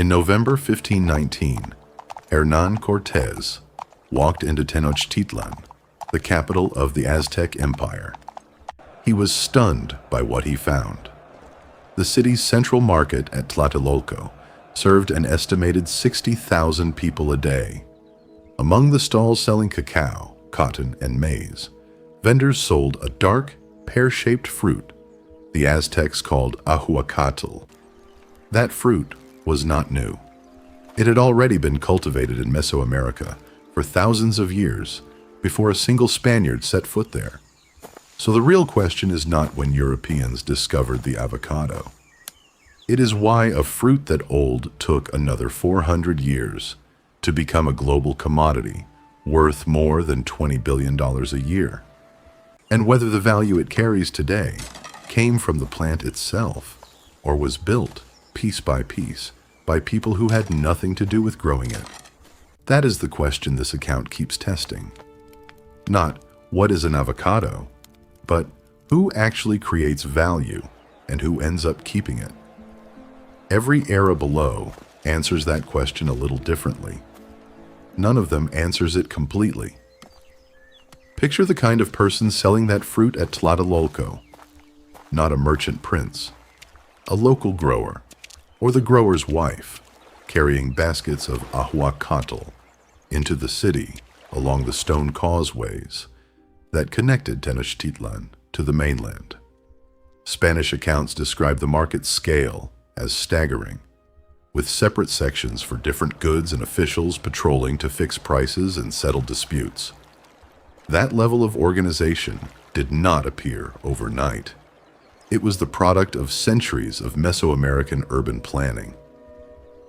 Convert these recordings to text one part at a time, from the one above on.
In November 1519, Hernán Cortés walked into Tenochtitlan, the capital of the Aztec Empire. He was stunned by what he found. The city's central market at Tlatelolco served an estimated 60,000 people a day. Among the stalls selling cacao, cotton, and maize, vendors sold a dark, pear-shaped fruit the Aztecs called ahuacatl. That fruit was not new. It had already been cultivated in Mesoamerica for thousands of years before a single Spaniard set foot there. So the real question is not when Europeans discovered the avocado. It is why a fruit that old took another 400 years to become a global commodity worth more than $20 billion a year. And whether the value it carries today came from the plant itself or was built piece by piece by people who had nothing to do with growing it. That is the question this account keeps testing. Not what is an avocado, but who actually creates value and who ends up keeping it. Every era below answers that question a little differently. None of them answers it completely. Picture the kind of person selling that fruit at Tlatelolco. Not a merchant prince, a local grower, or the grower's wife, carrying baskets of ahuacatl into the city along the stone causeways that connected Tenochtitlan to the mainland. Spanish accounts describe the market's scale as staggering, with separate sections for different goods and officials patrolling to fix prices and settle disputes. That level of organization did not appear overnight. It was the product of centuries of Mesoamerican urban planning.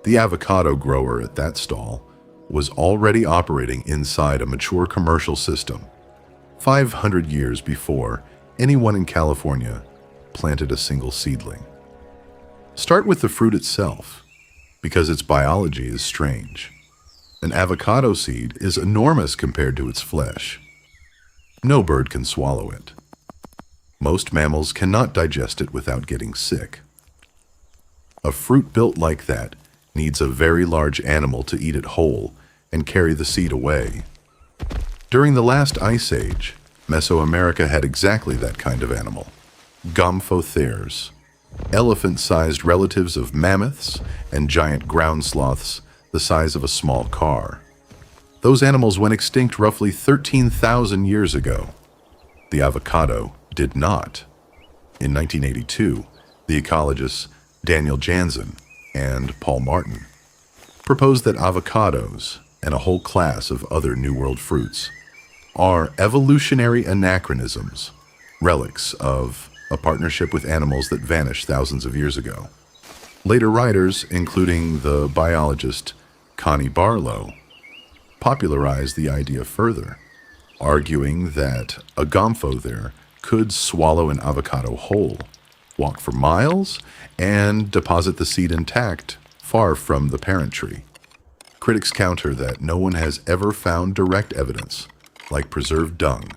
The avocado grower at that stall was already operating inside a mature commercial system, 500 years before anyone in California planted a single seedling. Start with the fruit itself, because its biology is strange. An avocado seed is enormous compared to its flesh. No bird can swallow it. Most mammals cannot digest it without getting sick. A fruit built like that needs a very large animal to eat it whole and carry the seed away. During the last ice age, Mesoamerica had exactly that kind of animal, gomphotheres, elephant-sized relatives of mammoths and giant ground sloths the size of a small car. Those animals went extinct roughly 13,000 years ago. The avocado did not. In 1982, the ecologists Daniel Jansen and Paul Martin proposed that avocados and a whole class of other New World fruits are evolutionary anachronisms, relics of a partnership with animals that vanished thousands of years ago. Later writers, including the biologist Connie Barlow, popularized the idea further, arguing that a gomphothere could swallow an avocado whole, walk for miles, and deposit the seed intact far from the parent tree. Critics counter that no one has ever found direct evidence, like preserved dung,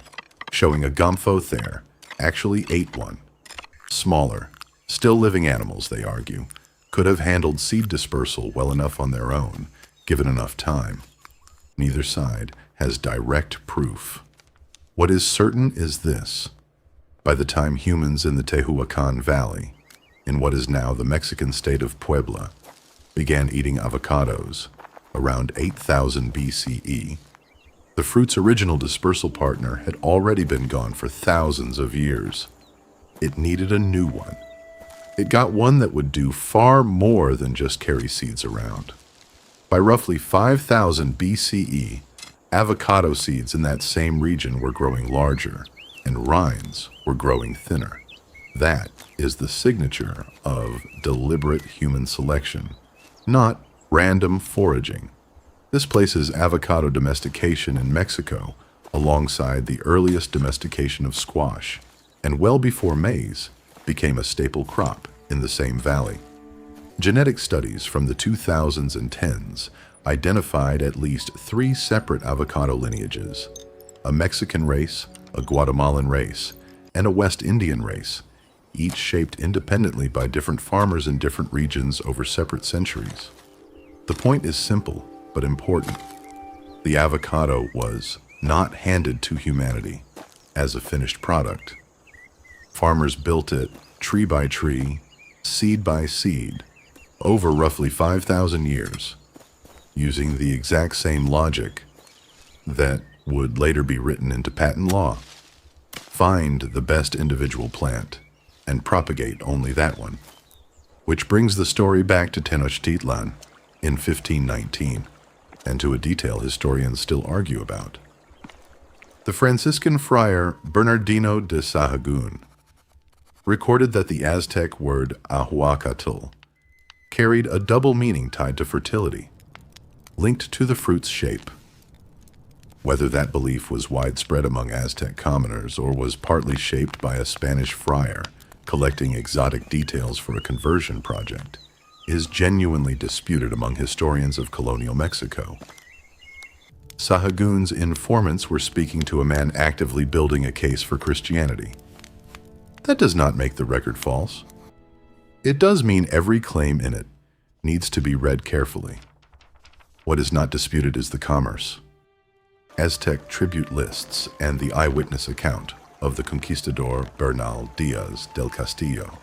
showing a gomphothere actually ate one. Smaller, still living animals, they argue, could have handled seed dispersal well enough on their own, given enough time. Neither side has direct proof. What is certain is this. By the time humans in the Tehuacan Valley, in what is now the Mexican state of Puebla, began eating avocados, around 8000 BCE, the fruit's original dispersal partner had already been gone for thousands of years. It needed a new one. It got one that would do far more than just carry seeds around. By roughly 5000 BCE, avocado seeds in that same region were growing larger, and rinds were growing thinner. That is the signature of deliberate human selection, not random foraging. This places avocado domestication in Mexico alongside the earliest domestication of squash, and well before maize became a staple crop in the same valley. Genetic studies from the 2000s and 10s identified at least 3 separate avocado lineages: a Mexican race, a Guatemalan race, and a West Indian race, each shaped independently by different farmers in different regions over separate centuries. The point is simple but important. The avocado was not handed to humanity as a finished product. Farmers built it tree by tree, seed by seed, over roughly 5,000 years, using the exact same logic that would later be written into patent law. Find the best individual plant and propagate only that one. Which brings the story back to Tenochtitlan in 1519, and to a detail historians still argue about. The Franciscan friar Bernardino de Sahagún recorded that the Aztec word ahuacatl carried a double meaning tied to fertility, linked to the fruit's shape. Whether that belief was widespread among Aztec commoners or was partly shaped by a Spanish friar collecting exotic details for a conversion project is genuinely disputed among historians of colonial Mexico. Sahagún's informants were speaking to a man actively building a case for Christianity. That does not make the record false. It does mean every claim in it needs to be read carefully. What is not disputed is the commerce. Aztec tribute lists and the eyewitness account of the conquistador Bernal Diaz del Castillo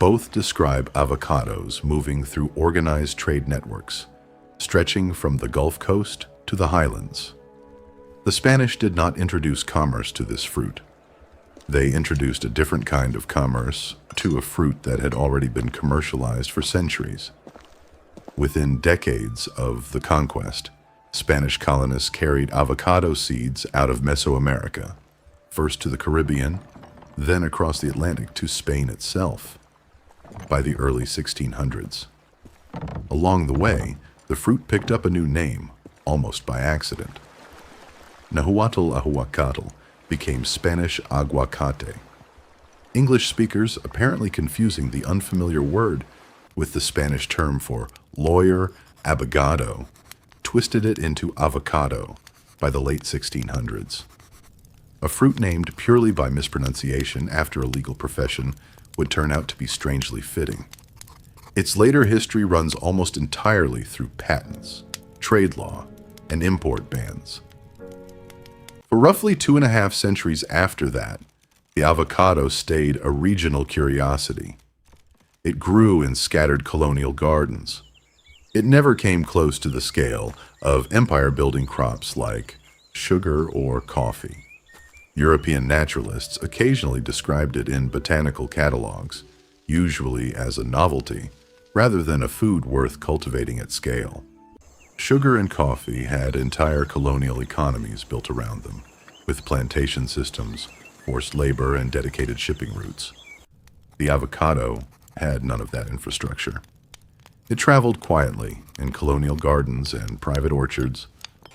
both describe avocados moving through organized trade networks, stretching from the Gulf Coast to the highlands. The Spanish did not introduce commerce to this fruit. They introduced a different kind of commerce to a fruit that had already been commercialized for centuries. Within decades of the conquest, Spanish colonists carried avocado seeds out of Mesoamerica, first to the Caribbean, then across the Atlantic to Spain itself, by the early 1600s. Along the way, the fruit picked up a new name, almost by accident. Nahuatl ahuacatl became Spanish aguacate. English speakers, apparently confusing the unfamiliar word with the Spanish term for lawyer abogado, twisted it into avocado by the late 1600s. A fruit named purely by mispronunciation after a legal profession would turn out to be strangely fitting. Its later history runs almost entirely through patents, trade law, and import bans. For roughly 2.5 centuries after that, the avocado stayed a regional curiosity. It grew in scattered colonial gardens. It never came close to the scale of empire-building crops like sugar or coffee. European naturalists occasionally described it in botanical catalogs, usually as a novelty, rather than a food worth cultivating at scale. Sugar and coffee had entire colonial economies built around them, with plantation systems, forced labor, and dedicated shipping routes. The avocado had none of that infrastructure. It traveled quietly in colonial gardens and private orchards,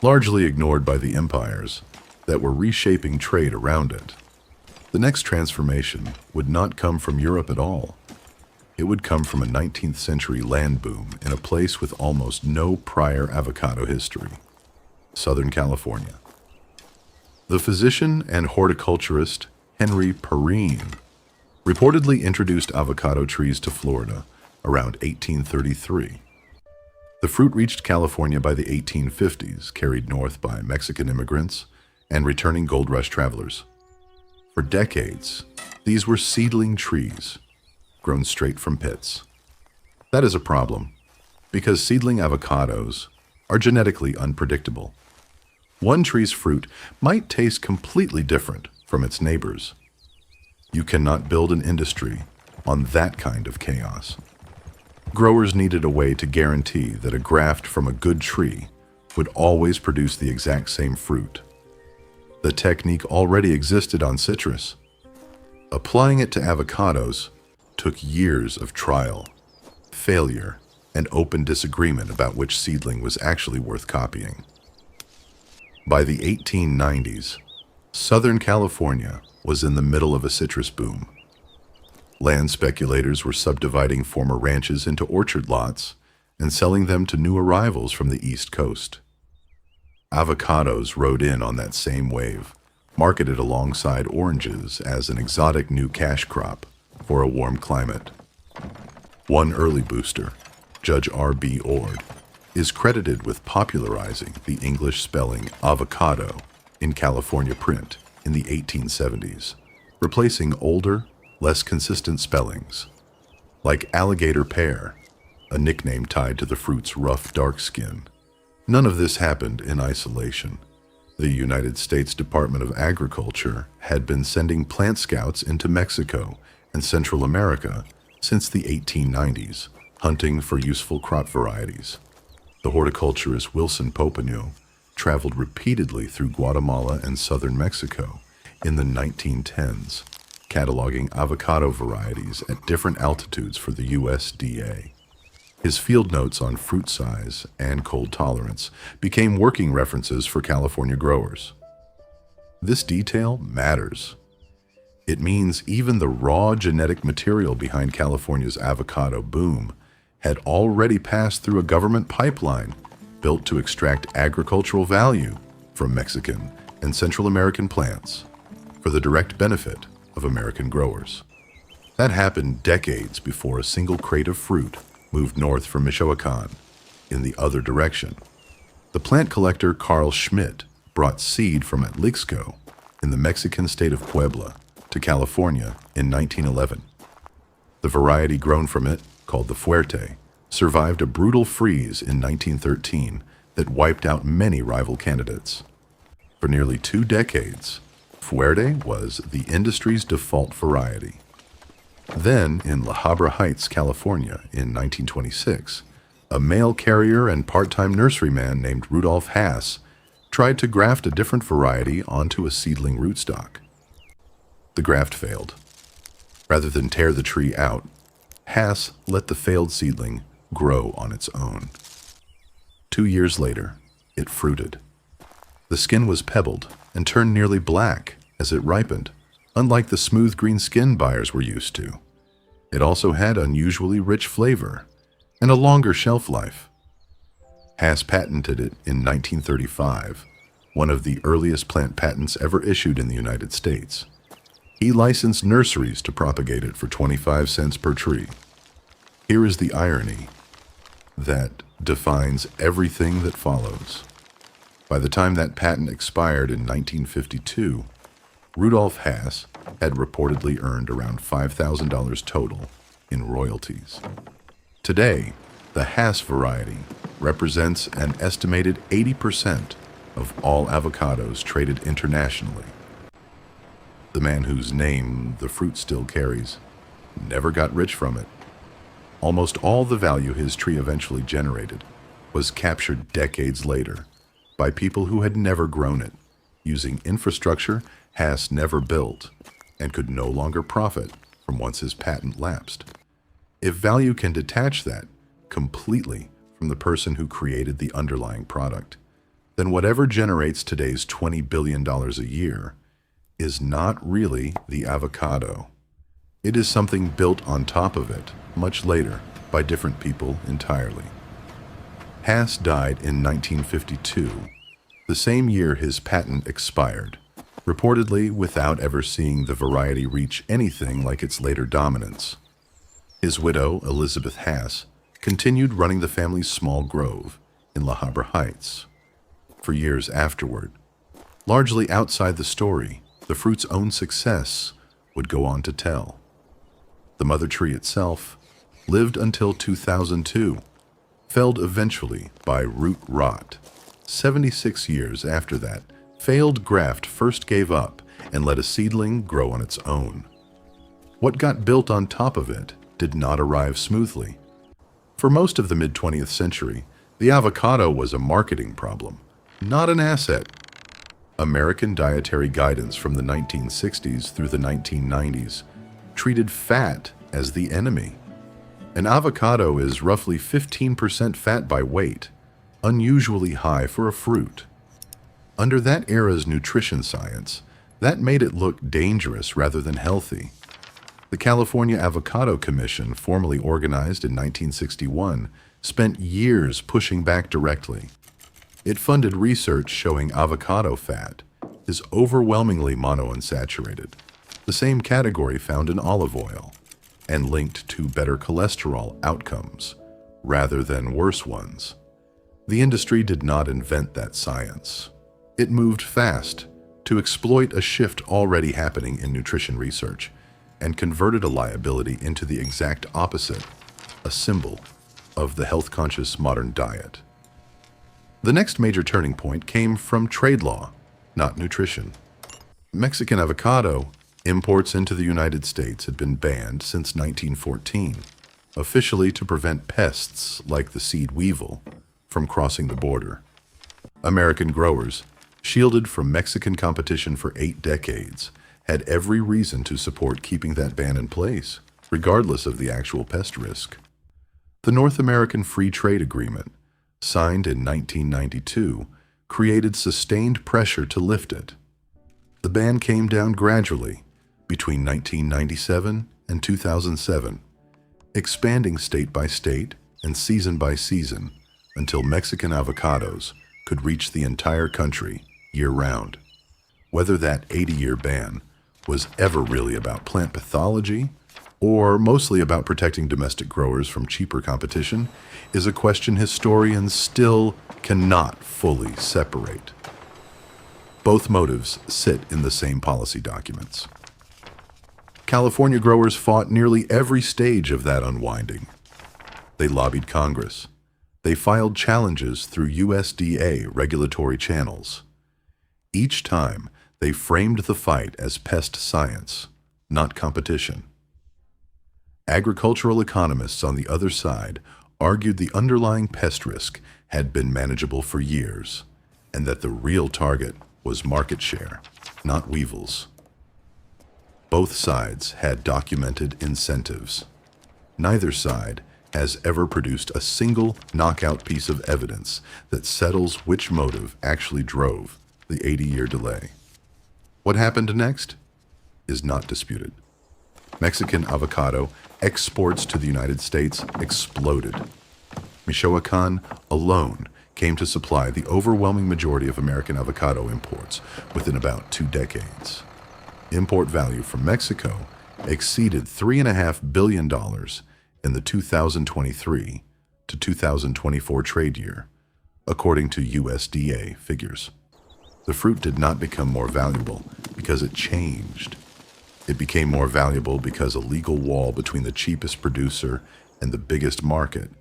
largely ignored by the empires that were reshaping trade around it. The next transformation would not come from Europe at all. It would come from a 19th century land boom in a place with almost no prior avocado history, Southern California. The physician and horticulturist Henry Perrine reportedly introduced avocado trees to Florida around 1833. The fruit reached California by the 1850s, carried north by Mexican immigrants and returning gold rush travelers. For decades, these were seedling trees, grown straight from pits. That is a problem, because seedling avocados are genetically unpredictable. One tree's fruit might taste completely different from its neighbors. You cannot build an industry on that kind of chaos. Growers needed a way to guarantee that a graft from a good tree would always produce the exact same fruit. The technique already existed on citrus. Applying it to avocados took years of trial, failure, and open disagreement about which seedling was actually worth copying. By the 1890s, Southern California was in the middle of a citrus boom. Land speculators were subdividing former ranches into orchard lots and selling them to new arrivals from the East Coast. Avocados rode in on that same wave, marketed alongside oranges as an exotic new cash crop for a warm climate. One early booster, Judge R.B. Ord, is credited with popularizing the English spelling avocado in California print in the 1870s, replacing older, less consistent spellings, like alligator pear, a nickname tied to the fruit's rough, dark skin. None of this happened in isolation. The United States Department of Agriculture had been sending plant scouts into Mexico and Central America since the 1890s, hunting for useful crop varieties. The horticulturist Wilson Popenoe traveled repeatedly through Guatemala and southern Mexico in the 1910s, cataloging avocado varieties at different altitudes for the USDA. His field notes on fruit size and cold tolerance became working references for California growers. This detail matters. It means even the raw genetic material behind California's avocado boom had already passed through a government pipeline built to extract agricultural value from Mexican and Central American plants for the direct benefit of American growers. That happened decades before a single crate of fruit moved north from Michoacan in the other direction. The plant collector Carl Schmidt brought seed from Atlixco in the Mexican state of Puebla to California in 1911. The variety grown from it, called the Fuerte, survived a brutal freeze in 1913 that wiped out many rival candidates. For nearly 2 decades, Fuerte was the industry's default variety. Then, in La Habra Heights, California, in 1926, a mail carrier and part-time nurseryman named Rudolf Hass tried to graft a different variety onto a seedling rootstock. The graft failed. Rather than tear the tree out, Hass let the failed seedling grow on its own. 2 years later, it fruited. The skin was pebbled and turned nearly black as it ripened, unlike the smooth green skin buyers were used to. It also had unusually rich flavor and a longer shelf life. Hass patented it in 1935, one of the earliest plant patents ever issued in the United States. He licensed nurseries to propagate it for 25 cents per tree. Here is the irony that defines everything that follows. By the time that patent expired in 1952, Rudolf Hass had reportedly earned around $5,000 total in royalties. Today, the Hass variety represents an estimated 80% of all avocados traded internationally. The man whose name the fruit still carries never got rich from it. Almost all the value his tree eventually generated was captured decades later by people who had never grown it, using infrastructure Hass never built and could no longer profit from once his patent lapsed. If value can detach that completely from the person who created the underlying product, then whatever generates today's $20 billion a year is not really the avocado. It is something built on top of it much later by different people entirely. Hass died in 1952, the same year his patent expired, reportedly without ever seeing the variety reach anything like its later dominance. His widow, Elizabeth Hass, continued running the family's small grove in La Habra Heights for years afterward. Largely outside the story, the fruit's own success would go on to tell. The mother tree itself lived until 2002, felled eventually by root rot. 76 years after that, failed graft first gave up and let a seedling grow on its own. What got built on top of it did not arrive smoothly. For most of the mid-20th century, the avocado was a marketing problem, not an asset. American dietary guidance from the 1960s through the 1990s treated fat as the enemy. An avocado is roughly 15% fat by weight, unusually high for a fruit. Under that era's nutrition science, that made it look dangerous rather than healthy. The California Avocado Commission, formally organized in 1961, spent years pushing back directly. It funded research showing avocado fat is overwhelmingly monounsaturated, the same category found in olive oil, and linked to better cholesterol outcomes rather than worse ones. The industry did not invent that science. It moved fast to exploit a shift already happening in nutrition research and converted a liability into the exact opposite, a symbol of the health-conscious modern diet. The next major turning point came from trade law, not nutrition. Mexican avocado imports into the United States had been banned since 1914, officially to prevent pests like the seed weevil from crossing the border. American growers, shielded from Mexican competition for 8 decades, had every reason to support keeping that ban in place, regardless of the actual pest risk. The North American Free Trade Agreement, signed in 1992, created sustained pressure to lift it. The ban came down gradually between 1997 and 2007, expanding state by state and season by season until Mexican avocados could reach the entire country year-round. Whether that 80-year ban was ever really about plant pathology or mostly about protecting domestic growers from cheaper competition is a question historians still cannot fully separate. Both motives sit in the same policy documents. California growers fought nearly every stage of that unwinding. They lobbied Congress. They filed challenges through USDA regulatory channels. Each time, they framed the fight as pest science, not competition. Agricultural economists on the other side argued the underlying pest risk had been manageable for years, and that the real target was market share, not weevils. Both sides had documented incentives. Neither side has ever produced a single knockout piece of evidence that settles which motive actually drove the 80-year delay. What happened next is not disputed. Mexican avocado exports to the United States exploded. Michoacan alone came to supply the overwhelming majority of American avocado imports within about 2 decades. Import value from Mexico exceeded $3.5 billion in the 2023 to 2024 trade year, according to USDA figures. The fruit did not become more valuable because it changed. It became more valuable because a legal wall between the cheapest producer and the biggest market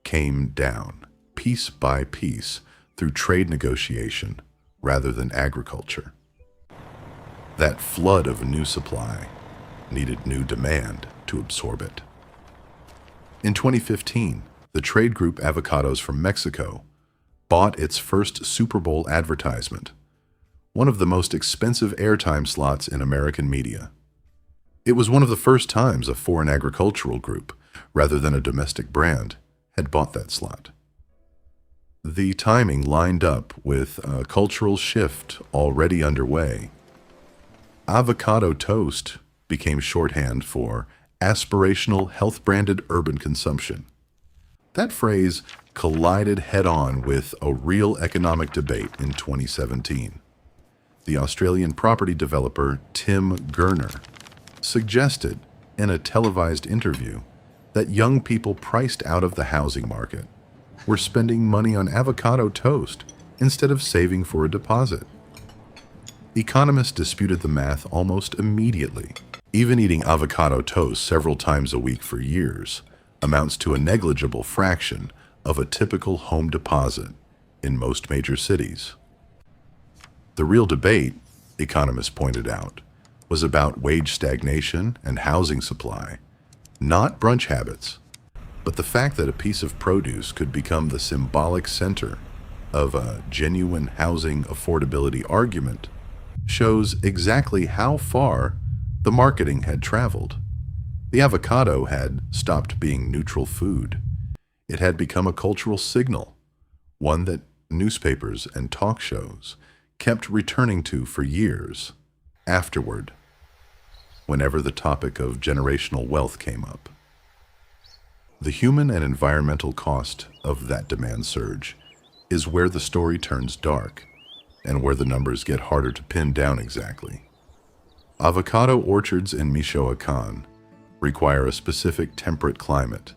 came down, piece by piece, through trade negotiation rather than agriculture. That flood of new supply needed new demand to absorb it. In 2015, the trade group Avocados from Mexico bought its first Super Bowl advertisement, one of the most expensive airtime slots in American media. It was one of the first times a foreign agricultural group, rather than a domestic brand, had bought that slot. The timing lined up with a cultural shift already underway. Avocado toast became shorthand for aspirational, health-branded urban consumption. That phrase collided head-on with a real economic debate in 2017. The Australian property developer Tim Gurner suggested in a televised interview that young people priced out of the housing market were spending money on avocado toast instead of saving for a deposit. Economists disputed the math almost immediately. Even eating avocado toast several times a week for years amounts to a negligible fraction of a typical home deposit in most major cities. The real debate, economists pointed out, was about wage stagnation and housing supply, not brunch habits, but the fact that a piece of produce could become the symbolic center of a genuine housing affordability argument shows exactly how far the marketing had traveled. The avocado had stopped being neutral food. It had become a cultural signal, one that newspapers and talk shows kept returning to for years afterward, whenever the topic of generational wealth came up. The human and environmental cost of that demand surge is where the story turns dark and where the numbers get harder to pin down exactly. Avocado orchards in Michoacan require a specific temperate climate.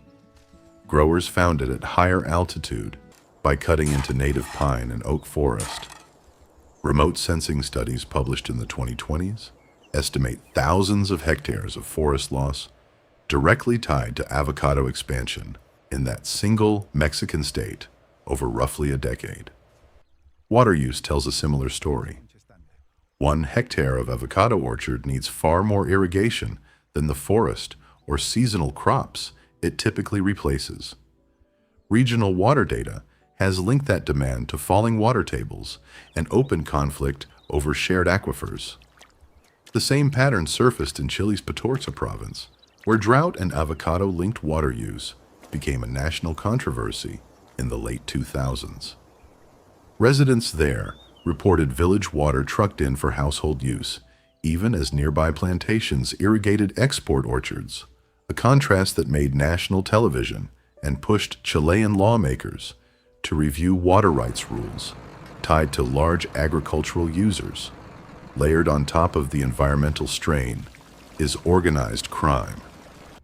Growers found it at higher altitude by cutting into native pine and oak forest. Remote sensing studies published in the 2020s estimate thousands of hectares of forest loss directly tied to avocado expansion in that single Mexican state over roughly a decade. Water use tells a similar story. 1 hectare of avocado orchard needs far more irrigation than the forest or seasonal crops it typically replaces. Regional water data has linked that demand to falling water tables and open conflict over shared aquifers. The same pattern surfaced in Chile's Patorza province, where drought and avocado-linked water use became a national controversy in the late 2000s. Residents there reported village water trucked in for household use, even as nearby plantations irrigated export orchards, a contrast that made national television and pushed Chilean lawmakers to review water rights rules tied to large agricultural users. Layered on top of the environmental strain is organized crime.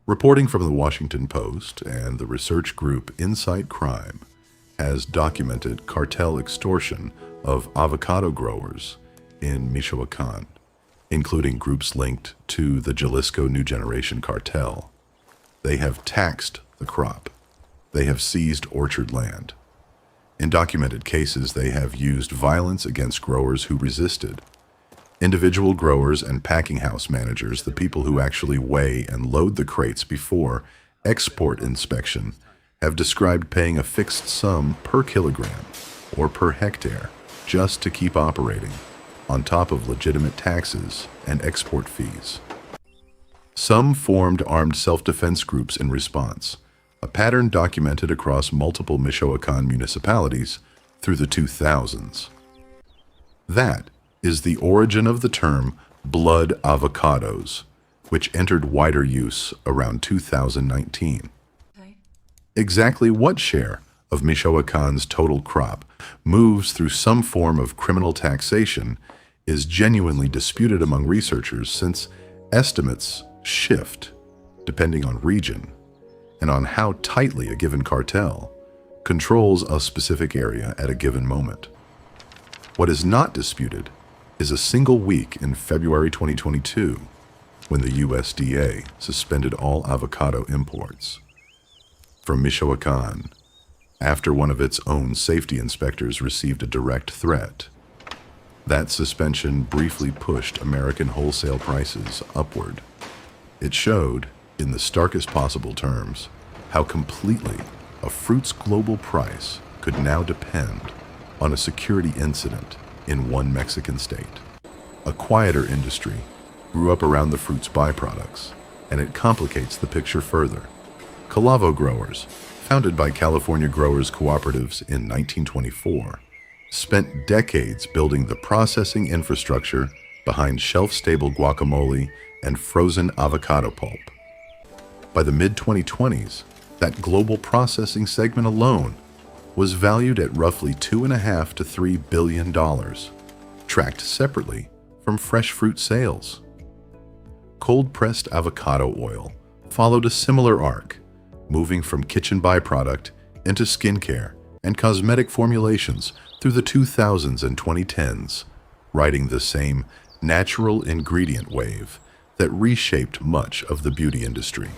Reporting from the Washington Post and the research group Insight Crime has documented cartel extortion of avocado growers in Michoacán, including groups linked to the Jalisco New Generation cartel. They have taxed the crop. They have seized orchard land. In documented cases, they have used violence against growers who resisted. Individual growers and packing house managers, the people who actually weigh and load the crates before export inspection, have described paying a fixed sum per kilogram or per hectare just to keep operating, on top of legitimate taxes and export fees. Some formed armed self-defense groups in response, a pattern documented across multiple Michoacán municipalities through the 2000s. That is the origin of the term blood avocados, which entered wider use around 2019. Exactly what share of Michoacán's total crop moves through some form of criminal taxation is genuinely disputed among researchers, since estimates shift depending on region and on how tightly a given cartel controls a specific area at a given moment. What is not disputed is a single week in February 2022 when the USDA suspended all avocado imports from Michoacán after one of its own safety inspectors received a direct threat. That suspension briefly pushed American wholesale prices upward. It showed, in the starkest possible terms, how completely a fruit's global price could now depend on a security incident in one Mexican state. A quieter industry grew up around the fruit's byproducts, and it complicates the picture further. Calavo growers, founded by California growers cooperatives in 1924, spent decades building the processing infrastructure behind shelf-stable guacamole and frozen avocado pulp. By the mid-2020s, that global processing segment alone was valued at roughly $2.5 to $3 billion, tracked separately from fresh fruit sales. Cold-pressed avocado oil followed a similar arc, moving from kitchen byproduct into skincare and cosmetic formulations through the 2000s and 2010s, riding the same natural ingredient wave that reshaped much of the beauty industry.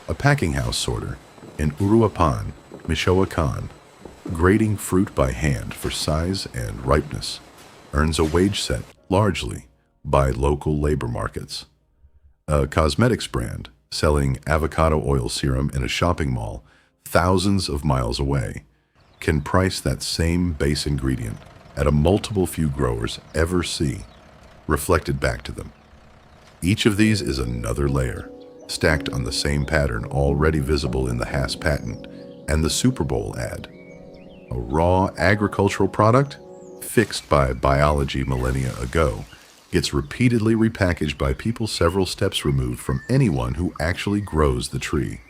A packing house sorter in Uruapan, Michoacán, grading fruit by hand for size and ripeness, earns a wage set largely by local labor markets. A cosmetics brand selling avocado oil serum in a shopping mall thousands of miles away can price that same base ingredient at a multiple few growers ever see reflected back to them. Each of these is another layer, stacked on the same pattern already visible in the Haas patent and the Super Bowl ad. A raw agricultural product, fixed by biology millennia ago, gets repeatedly repackaged by people several steps removed from anyone who actually grows the tree.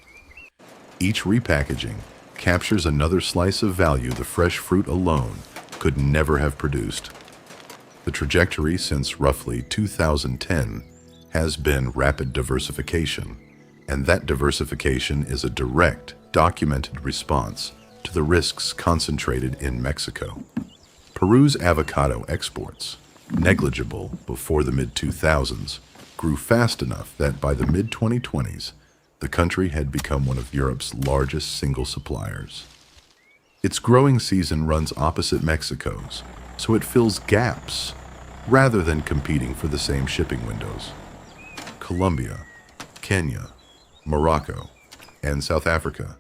Each repackaging captures another slice of value the fresh fruit alone could never have produced. The trajectory since roughly 2010 has been rapid diversification, and that diversification is a direct, documented response to kept the risks concentrated in Mexico. Peru's avocado exports, negligible before the mid-2000s, grew fast enough that by the mid-2020s, the country had become one of Europe's largest single suppliers. Its growing season runs opposite Mexico's, so it fills gaps rather than competing for the same shipping windows. Colombia, Kenya, Morocco, and South Africa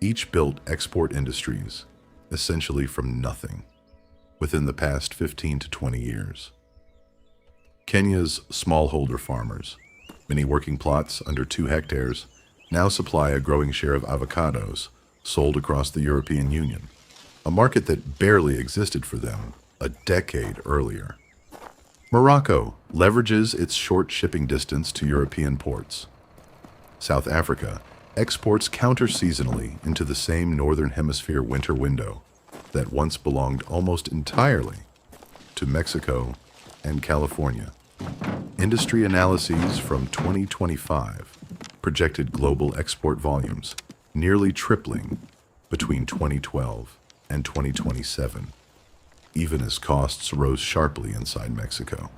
each built export industries, essentially from nothing, within the past 15 to 20 years. Kenya's smallholder farmers, many working plots under 2 hectares, now supply a growing share of avocados sold across the European Union, a market that barely existed for them a decade earlier. Morocco leverages its short shipping distance to European ports. South Africa exports counter-seasonally into the same Northern Hemisphere winter window that once belonged almost entirely to Mexico and California. Industry analyses from 2025 projected global export volumes nearly tripling between 2012 and 2027, even as costs rose sharply inside Mexico.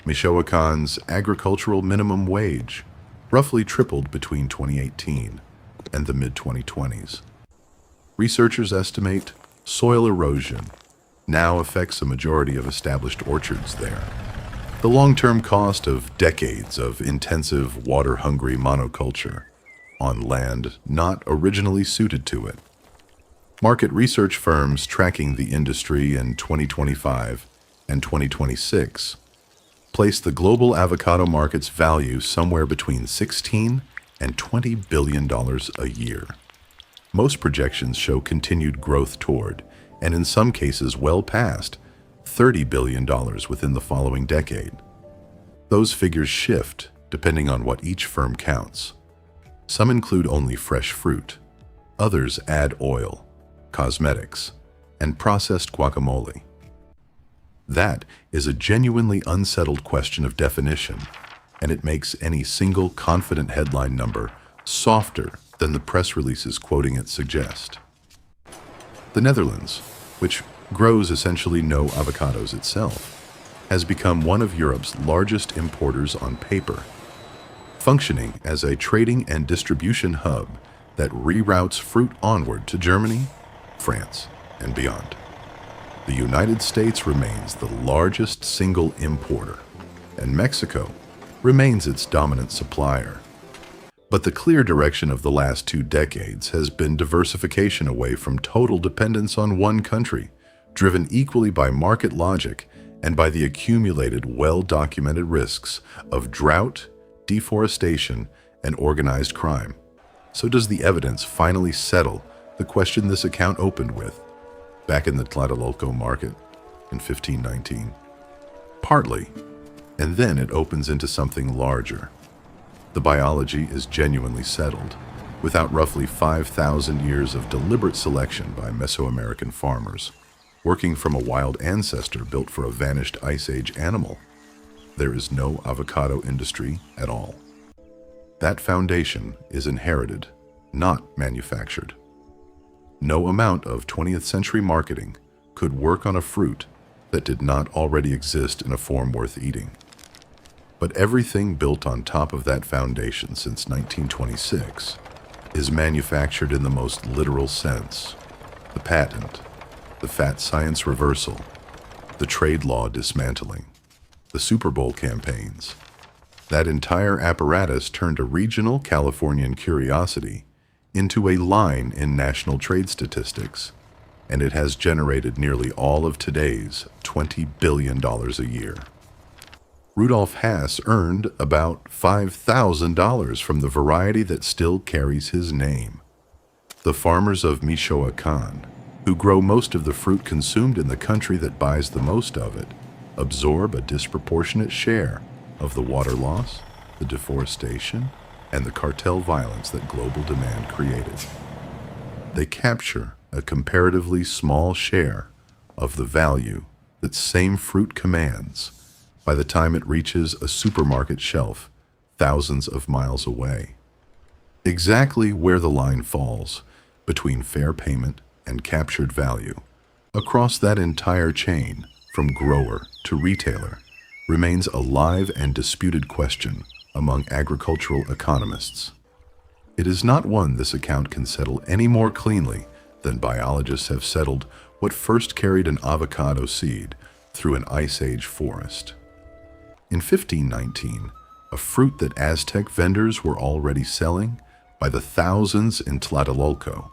Michoacan's agricultural minimum wage roughly tripled between 2018 and the mid-2020s. Researchers estimate soil erosion now affects a majority of established orchards there. The long-term cost of decades of intensive, water-hungry monoculture on land not originally suited to it. Market research firms tracking the industry in 2025 and 2026 place the global avocado market's value somewhere between $16 and $20 billion a year. Most projections show continued growth toward, and in some cases well past, $30 billion within the following decade. Those figures shift depending on what each firm counts. Some include only fresh fruit. Others add oil, cosmetics, and processed guacamole. That is a genuinely unsettled question of definition, and it makes any single confident headline number softer than the press releases quoting it suggest. The Netherlands, which grows essentially no avocados itself, has become one of Europe's largest importers on paper, functioning as a trading and distribution hub that reroutes fruit onward to Germany, France, and beyond. The United States remains the largest single importer, and Mexico remains its dominant supplier. But the clear direction of the last 2 decades has been diversification away from total dependence on one country, driven equally by market logic and by the accumulated, well-documented risks of drought, deforestation, and organized crime. So does the evidence finally settle the question this account opened with, back in the Tlatelolco market in 1519? Partly, and then it opens into something larger. The biology is genuinely settled, without roughly 5,000 years of deliberate selection by Mesoamerican farmers, working from a wild ancestor built for a vanished Ice Age animal. There is no avocado industry at all. That foundation is inherited, not manufactured. No amount of 20th century marketing could work on a fruit that did not already exist in a form worth eating. But everything built on top of that foundation since 1926 is manufactured in the most literal sense. The patent, the fat science reversal, the trade law dismantling, the Super Bowl campaigns. That entire apparatus turned a regional Californian curiosity into a line in national trade statistics, and it has generated nearly all of today's $20 billion a year. Rudolf Hass earned about $5,000 from the variety that still carries his name. The farmers of Michoacan, who grow most of the fruit consumed in the country that buys the most of it, absorb a disproportionate share of the water loss, the deforestation, and the cartel violence that global demand created. They capture a comparatively small share of the value that same fruit commands by the time it reaches a supermarket shelf thousands of miles away. Exactly where the line falls between fair payment and captured value, across that entire chain, from grower to retailer, remains a live and disputed question among agricultural economists. It is not one this account can settle any more cleanly than biologists have settled what first carried an avocado seed through an Ice Age forest. In 1519, a fruit that Aztec vendors were already selling by the thousands in Tlatelolco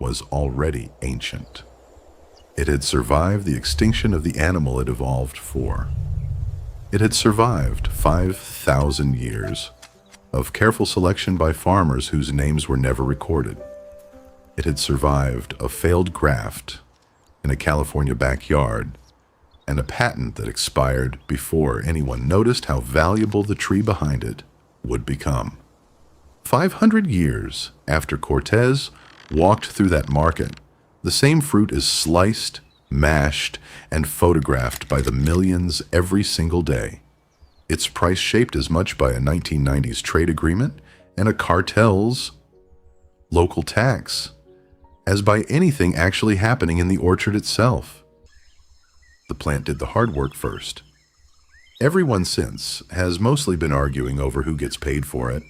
was already ancient. It had survived the extinction of the animal it evolved for. It had survived 5,000 years of careful selection by farmers whose names were never recorded. It had survived a failed graft in a California backyard and a patent that expired before anyone noticed how valuable the tree behind it would become. 500 years after Cortez walked through that market, the same fruit is sliced, mashed, and photographed by the millions every single day. Its price shaped as much by a 1990s trade agreement and a cartel's local tax as by anything actually happening in the orchard itself. The plant did the hard work first. Everyone since has mostly been arguing over who gets paid for it,